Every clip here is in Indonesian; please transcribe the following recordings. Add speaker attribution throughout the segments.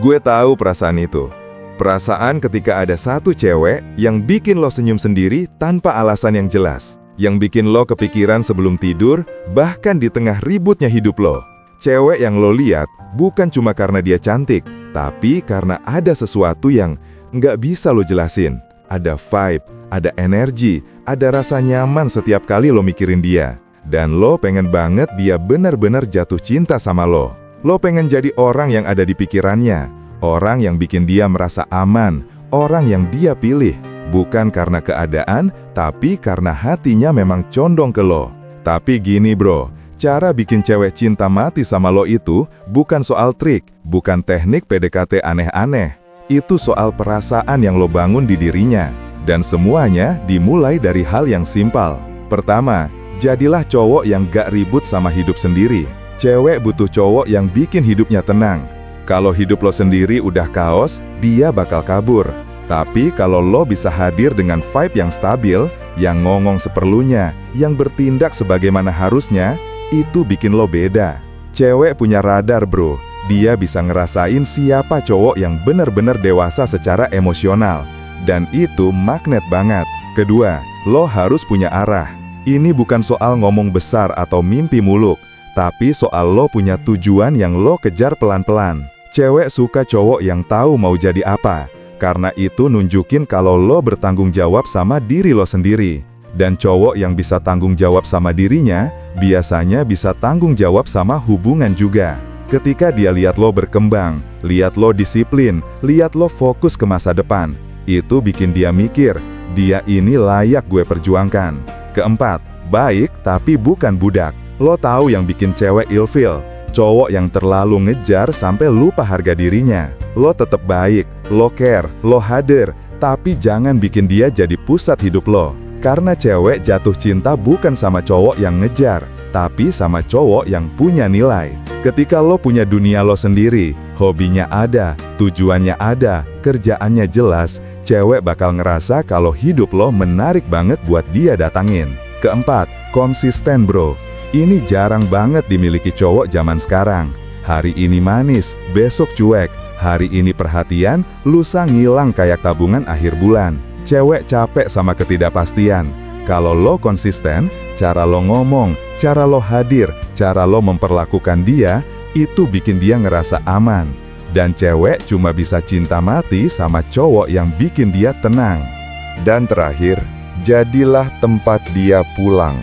Speaker 1: Gue tahu perasaan itu. Perasaan ketika ada satu cewek yang bikin lo senyum sendiri tanpa alasan yang jelas. Yang bikin lo kepikiran sebelum tidur, bahkan di tengah ributnya hidup lo. Cewek yang lo lihat bukan cuma karena dia cantik, tapi karena ada sesuatu yang nggak bisa lo jelasin. Ada vibe, ada energi, ada rasa nyaman setiap kali lo mikirin dia. Dan lo pengen banget dia benar-benar jatuh cinta sama lo. Lo pengen jadi orang yang ada di pikirannya, orang yang bikin dia merasa aman, orang yang dia pilih. Bukan karena keadaan, tapi karena hatinya memang condong ke lo. Tapi gini bro, cara bikin cewek cinta mati sama lo itu bukan soal trik, bukan teknik PDKT aneh-aneh. Itu soal perasaan yang lo bangun di dirinya. Dan semuanya dimulai dari hal yang simpel. Pertama, jadilah cowok yang gak ribut sama hidup sendiri. Cewek butuh cowok yang bikin hidupnya tenang. Kalau hidup lo sendiri udah kaos, dia bakal kabur. Tapi kalau lo bisa hadir dengan vibe yang stabil, yang ngomong seperlunya, yang bertindak sebagaimana harusnya, itu bikin lo beda. Cewek punya radar bro. Dia bisa ngerasain siapa cowok yang benar-benar dewasa secara emosional. Dan itu magnet banget. Kedua, lo harus punya arah. Ini bukan soal ngomong besar atau mimpi muluk, tapi soal lo punya tujuan yang lo kejar pelan-pelan. Cewek suka cowok yang tahu mau jadi apa, karena itu nunjukin kalau lo bertanggung jawab sama diri lo sendiri. Dan cowok yang bisa tanggung jawab sama dirinya, biasanya bisa tanggung jawab sama hubungan juga. Ketika dia lihat lo berkembang, lihat lo disiplin, lihat lo fokus ke masa depan, itu bikin dia mikir, dia ini layak gue perjuangkan. Keempat, baik tapi bukan budak. Lo tahu yang bikin cewek ilfil? Cowok yang terlalu ngejar sampai lupa harga dirinya. Lo tetap baik, lo care, lo hadir, tapi jangan bikin dia jadi pusat hidup lo. Karena cewek jatuh cinta bukan sama cowok yang ngejar, tapi sama cowok yang punya nilai. Ketika lo punya dunia lo sendiri, hobinya ada, tujuannya ada, kerjaannya jelas, cewek bakal ngerasa kalau hidup lo menarik banget buat dia datangin. Keempat, konsisten bro. Ini jarang banget dimiliki cowok zaman sekarang. Hari ini manis, besok cuek. Hari ini perhatian, lusa ngilang kayak tabungan akhir bulan. Cewek capek sama ketidakpastian. Kalau lo konsisten, cara lo ngomong, cara lo hadir, cara lo memperlakukan dia, itu bikin dia ngerasa aman. Dan cewek cuma bisa cinta mati sama cowok yang bikin dia tenang. Dan terakhir, jadilah tempat dia pulang.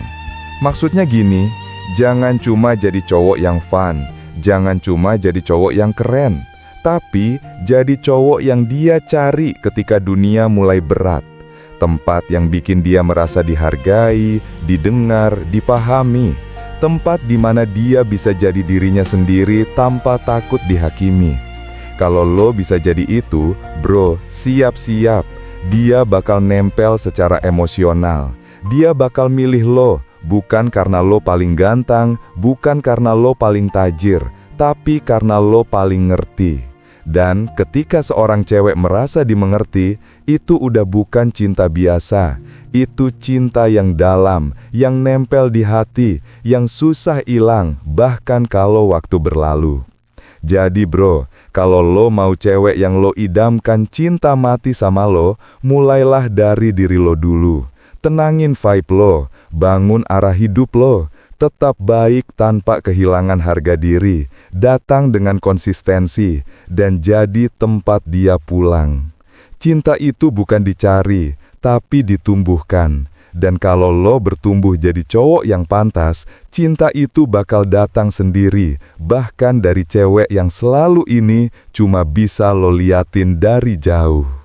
Speaker 1: Maksudnya gini, jangan cuma jadi cowok yang fun, jangan cuma jadi cowok yang keren, tapi jadi cowok yang dia cari ketika dunia mulai berat. Tempat yang bikin dia merasa dihargai, didengar, dipahami. Tempat di mana dia bisa jadi dirinya sendiri tanpa takut dihakimi. Kalau lo bisa jadi itu, bro, siap-siap. Dia bakal nempel secara emosional. Dia bakal milih lo. Bukan karena lo paling ganteng, bukan karena lo paling tajir, tapi karena lo paling ngerti. Dan ketika seorang cewek merasa dimengerti, itu udah bukan cinta biasa. Itu cinta yang dalam, yang nempel di hati, yang susah hilang, bahkan kalau waktu berlalu. Jadi bro, kalau lo mau cewek yang lo idamkan cinta mati sama lo, mulailah dari diri lo dulu. Tenangin vibe lo, bangun arah hidup lo, tetap baik tanpa kehilangan harga diri, datang dengan konsistensi, dan jadi tempat dia pulang. Cinta itu bukan dicari, tapi ditumbuhkan. Dan kalau lo bertumbuh jadi cowok yang pantas, cinta itu bakal datang sendiri, bahkan dari cewek yang selalu ini cuma bisa lo liatin dari jauh.